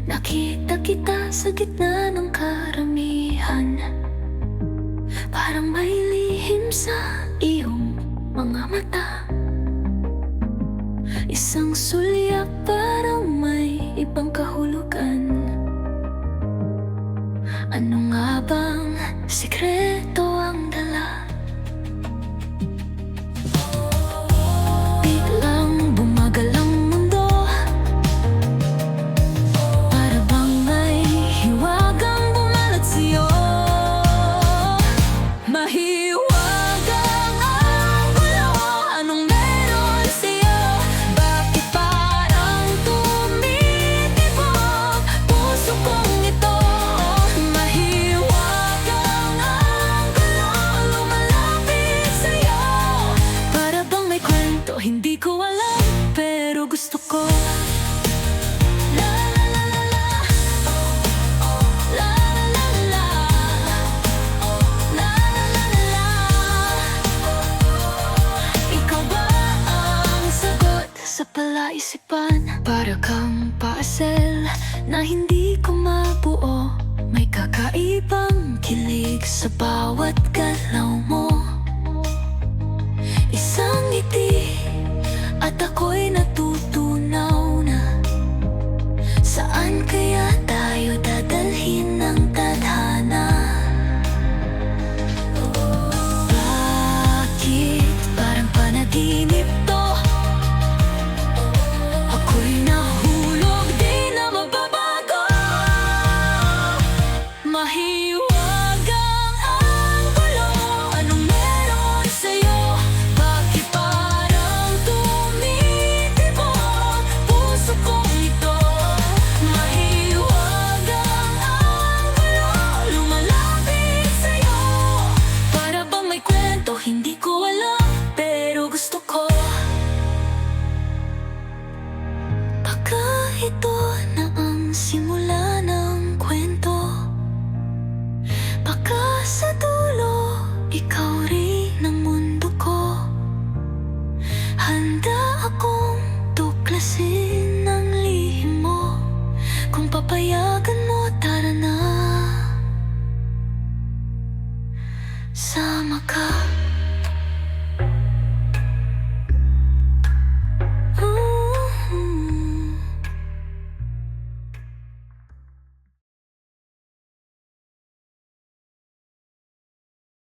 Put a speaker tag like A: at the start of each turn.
A: Nakita kita sa gitna ng karamihan, parang may lihim sa iyong mga mata. Isang sulyap parang may ibang kahulugan. Ano nga bang sikreto ang dala? Biglang bumagal ang mundo, para bang may hiwagang bumalat sa'yo. Mahiwagang ang gulo, anong meron sa'yo? Bakit parang tumitibok puso kong ito? Mahiwagang ang gulo, lumalapit sa'yo. Para bang may kwento, hindi ko alam, pero gusto ko. La la la la la, la la la la, la la la la. Ikaw ba ang sagot sa palaisipan? Para kang pasel na hindi ko mabuo. May kakaibang kilig sa bawat galaw mo.